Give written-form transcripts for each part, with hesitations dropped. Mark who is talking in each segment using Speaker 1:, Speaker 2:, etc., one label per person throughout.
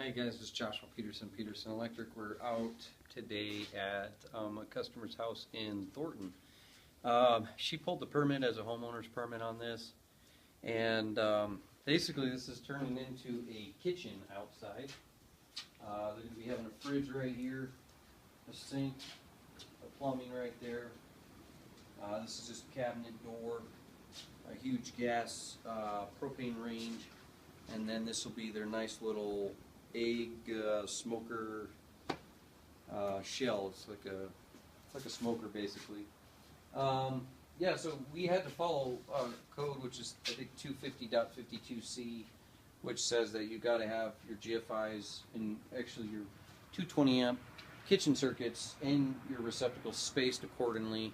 Speaker 1: Hey guys, this is Joshua Peterson, Peterson Electric. We're out today at a customer's house in Thornton. She pulled the permit as a homeowner's permit on this, and basically this is turning into a kitchen outside. They're going to be having a fridge right here, a sink, a plumbing right there. This is just a cabinet door, a huge gas propane range, and then this will be their nice little egg smoker shell. It's like a smoker basically. Yeah, so we had to follow code, which is I think 250.52c, which says that you got to have your GFIs and actually your 220 amp kitchen circuits and your receptacles spaced accordingly.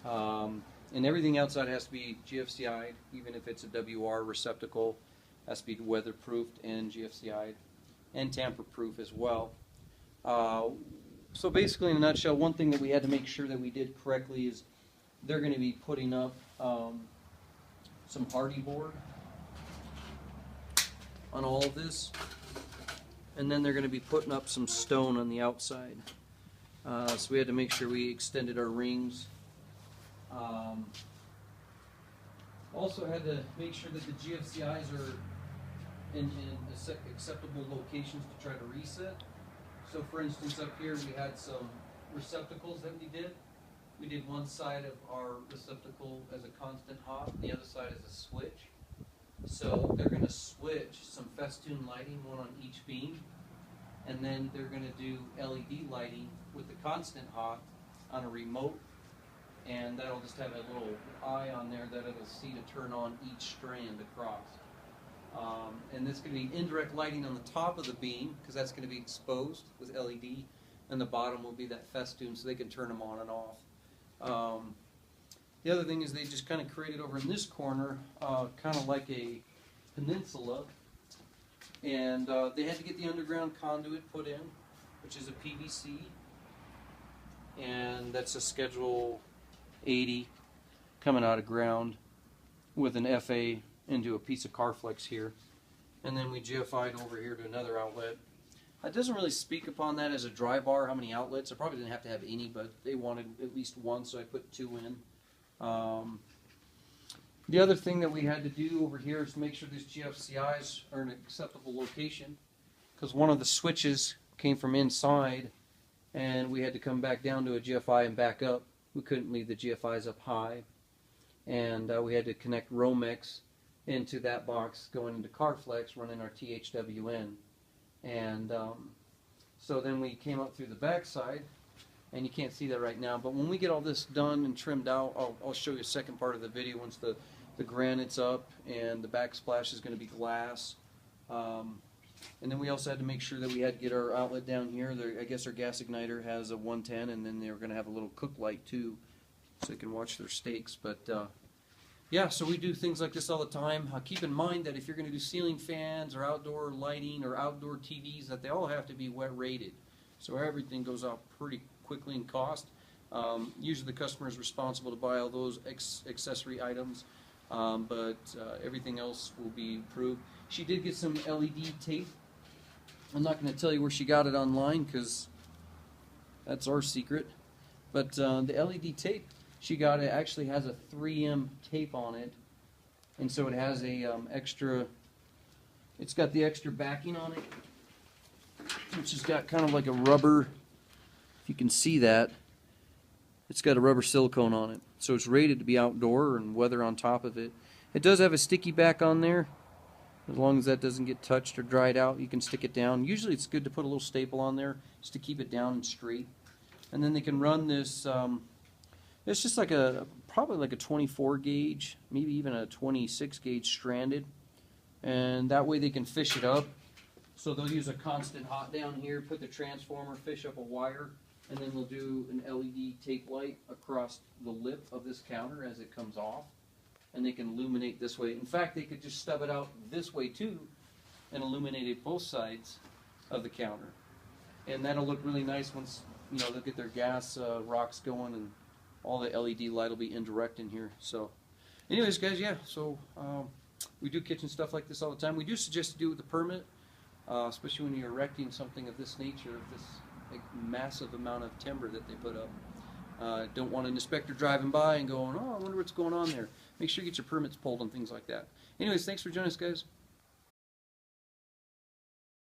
Speaker 1: And everything outside has to be GFCI'd, even if it's a WR receptacle. Has to be weatherproofed and GFCI'd and tamper-proof as well. So basically, in a nutshell, one thing that we had to make sure that we did correctly is they're going to be putting up some hardy board on all of this, and then they're going to be putting up some stone on the outside. So we had to make sure we extended our rings. Also had to make sure that the GFCIs are in acceptable locations to try to reset. So for instance, up here we had some receptacles that we did. We did one side of our receptacle as a constant hot, and the other side as a switch. So they're going to switch some festoon lighting, one on each beam, and then they're going to do LED lighting with the constant hot on a remote, and that'll just have a little eye on there that it'll see to turn on each strand across. And this is going to be indirect lighting on the top of the beam, because that's going to be exposed with LED, and the bottom will be that festoon, so they can turn them on and off. The other thing is they just kind of created over in this corner, kind of like a peninsula, and they had to get the underground conduit put in, which is a PVC, and that's a Schedule 80 coming out of ground with an FA into a piece of Carflex here, and then we GFI'd over here to another outlet. It doesn't really speak upon that as a dry bar, how many outlets. I probably didn't have to have any, but they wanted at least one, so I put two in. The other thing that we had to do over here is to make sure these GFCIs are in an acceptable location, because one of the switches came from inside, and we had to come back down to a GFI and back up. We couldn't leave the GFIs up high, and we had to connect Romex into that box going into Carflex, running our THWN. And so then we came up through the back side, and you can't see that right now, but when we get all this done and trimmed out, I'll show you a second part of the video once the granite's up and the backsplash is going to be glass. And then we also had to make sure that we had to get our outlet down here. I guess our gas igniter has a 110, and then they were going to have a little cook light too, so they can watch their steaks. But yeah, so we do things like this all the time. Keep in mind that if you're going to do ceiling fans or outdoor lighting or outdoor TVs, that they all have to be wet rated. So everything goes out pretty quickly in cost. Usually the customer is responsible to buy all those accessory items, but everything else will be approved. She did get some LED tape. I'm not going to tell you where she got it online, because that's our secret. But the LED tape she got, it actually has a 3M tape on it, and so it has a extra. It's got the extra backing on it, which has got kind of like a rubber. If you can see that, it's got a rubber silicone on it, so it's rated to be outdoor and weather on top of it. It does have a sticky back on there. As long as that doesn't get touched or dried out, you can stick it down. Usually it's good to put a little staple on there just to keep it down and straight. And then they can run this, it's just like probably like a 24 gauge, maybe even a 26 gauge stranded. And that way they can fish it up. So they'll use a constant hot down here, put the transformer, fish up a wire, and then they'll do an LED tape light across the lip of this counter as it comes off. And they can illuminate this way. In fact, they could just stub it out this way too and illuminate it both sides of the counter. And that'll look really nice once, you know, they'll get their gas rocks going, and all the LED light will be indirect in here. So anyways, guys, yeah, so we do kitchen stuff like this all the time. We do suggest to do it with the permit. especially when you're erecting something of this nature, of this like, massive amount of timber that they put up. Don't want an inspector driving by and going, oh, I wonder what's going on there. Make sure you get your permits pulled and things like that. Anyways, thanks for joining us, guys.